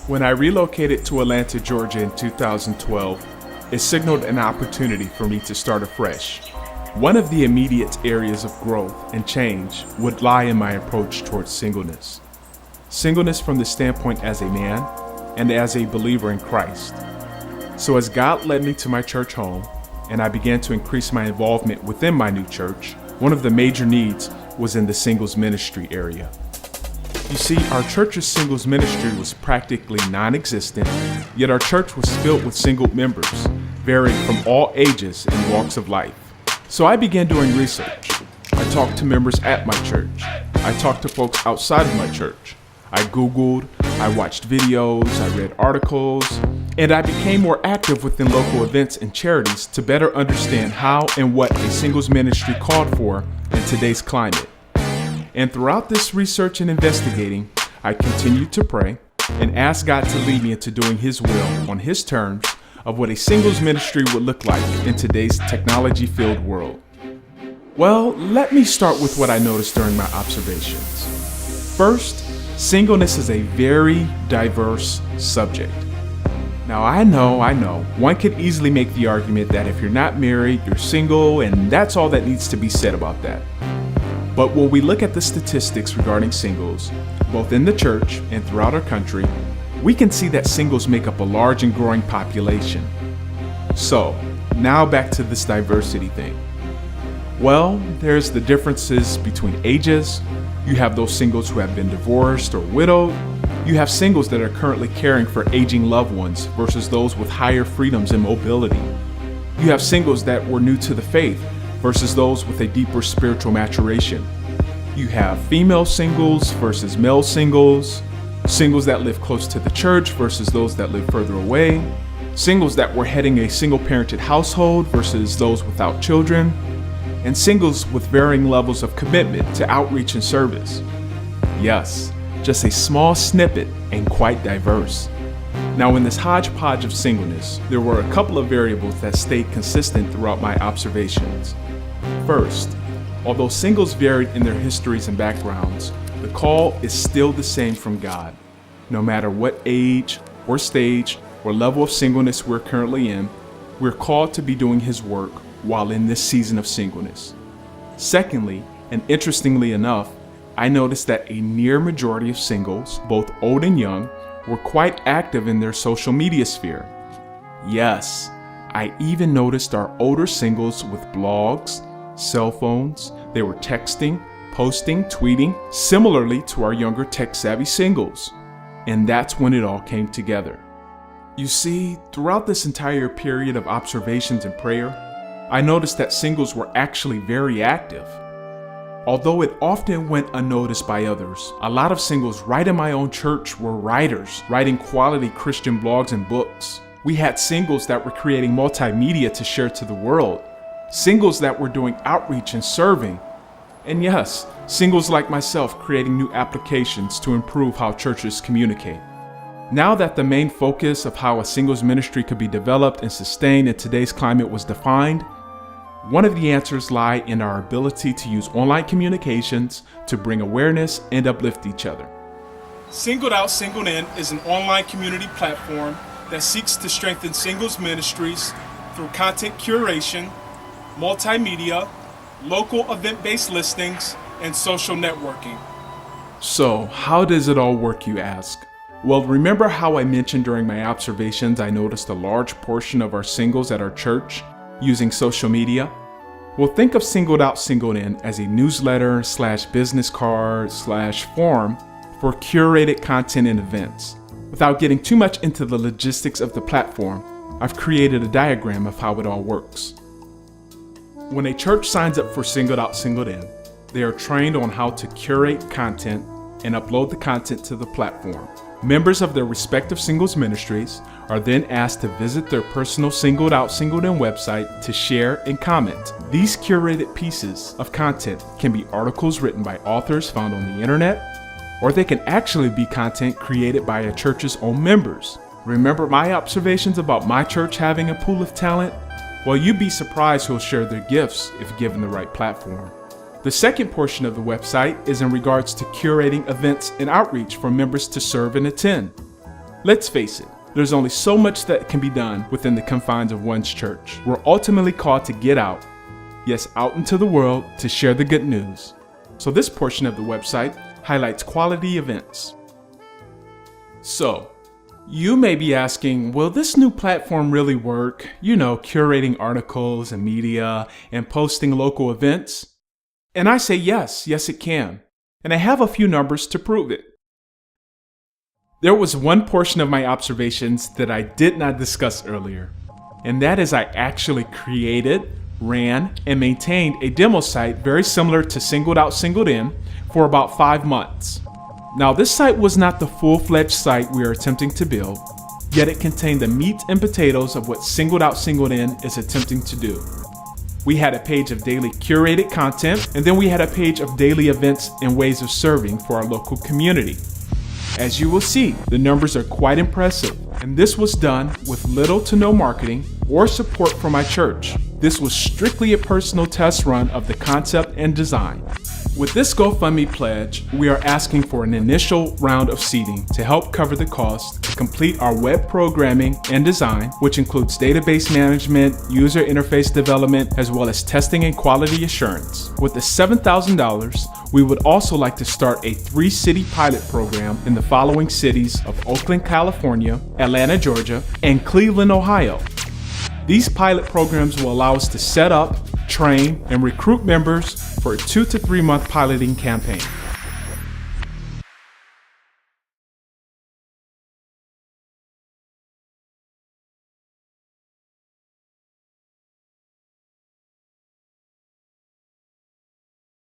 When I relocated to Atlanta, Georgia in 2012, it signaled an opportunity for me to start afresh. One of the immediate areas of growth and change would lie in my approach towards singleness. Singleness from the standpoint as a man and as a believer in Christ. So as God led me to my church home and I began to increase my involvement within my new church, one of the major needs was in the singles ministry area. You see, our church's singles ministry was practically non-existent, yet our church was filled with single members, varying from all ages and walks of life. So I began doing research. I talked to members at my church. I talked to folks outside of my church. I Googled, I watched videos, I read articles, and I became more active within local events and charities to better understand how and what a singles ministry called for in today's climate. And throughout this research and investigating, I continued to pray and ask God to lead me into doing His will on His terms of what a singles ministry would look like in today's technology-filled world. Well, let me start with what I noticed during my observations. First, singleness is a very diverse subject. Now, I know, one could easily make the argument that if you're not married, you're single, and that's all that needs to be said about that. But when we look at the statistics regarding singles, both in the church and throughout our country, we can see that singles make up a large and growing population. So, now back to this diversity thing. Well, there's the differences between ages. You have those singles who have been divorced or widowed. You have singles that are currently caring for aging loved ones versus those with higher freedoms and mobility. You have singles that were new to the faith versus those with a deeper spiritual maturation. You have female singles versus male singles, singles that live close to the church versus those that live further away, singles that were heading a single-parented household versus those without children, and singles with varying levels of commitment to outreach and service. Yes, just a small snippet and quite diverse. Now, in this hodgepodge of singleness, there were a couple of variables that stayed consistent throughout my observations. First, although singles varied in their histories and backgrounds, the call is still the same from God. No matter what age or stage or level of singleness we're currently in, we're called to be doing His work while in this season of singleness. Secondly, and interestingly enough, I noticed that a near majority of singles, both old and young, were quite active in their social media sphere. Yes, I even noticed our older singles with blogs, cell phones. They were texting, posting, tweeting, similarly to our younger tech-savvy singles. And that's when it all came together. You see, throughout this entire period of observations and prayer, I noticed that singles were actually very active. Although it often went unnoticed by others, a lot of singles right in my own church were writers, writing quality Christian blogs and books. We had singles that were creating multimedia to share to the world, singles that were doing outreach and serving, and yes, singles like myself creating new applications to improve how churches communicate. Now that the main focus of how a singles ministry could be developed and sustained in today's climate was defined, one of the answers lie in our ability to use online communications to bring awareness and uplift each other. Singled Out, Singled In is an online community platform that seeks to strengthen singles ministries through content curation, multimedia, local event-based listings, and social networking. So, how does it all work, you ask? Well, remember how I mentioned during my observations I noticed a large portion of our singles at our church using social media? Well, think of Singled Out, Singled In as a newsletter / business card / forum for curated content and events. Without getting too much into the logistics of the platform, I've created a diagram of how it all works. When a church signs up for Singled Out, Singled In, they are trained on how to curate content and upload the content to the platform. Members of their respective singles ministries are then asked to visit their personal Singled Out, Singled In website to share and comment. These curated pieces of content can be articles written by authors found on the internet, or they can actually be content created by a church's own members. Remember my observations about my church having a pool of talent? Well, you'd be surprised who'll share their gifts if given the right platform. The second portion of the website is in regards to curating events and outreach for members to serve and attend. Let's face it, there's only so much that can be done within the confines of one's church. We're ultimately called to get out, yes, out into the world to share the good news. So this portion of the website highlights quality events. So, you may be asking, will this new platform really work? You know, curating articles and media and posting local events? And I say yes, it can. And I have a few numbers to prove it. There was one portion of my observations that I did not discuss earlier, and that is I actually created, ran, and maintained a demo site very similar to Singled Out, Singled In for about 5 months. Now, this site was not the full-fledged site we are attempting to build, yet it contained the meat and potatoes of what Singled Out, Singled In is attempting to do. We had a page of daily curated content, and then we had a page of daily events and ways of serving for our local community. As you will see, the numbers are quite impressive, and this was done with little to no marketing or support from my church. This was strictly a personal test run of the concept and design. With this GoFundMe pledge, we are asking for an initial round of seeding to help cover the cost to complete our web programming and design, which includes database management, user interface development, as well as testing and quality assurance. With the $7,000, we would also like to start a 3-city pilot program in the following cities of Oakland, California, Atlanta, Georgia, and Cleveland, Ohio. These pilot programs will allow us to set up, train, and recruit members for a 2 to 3 month piloting campaign.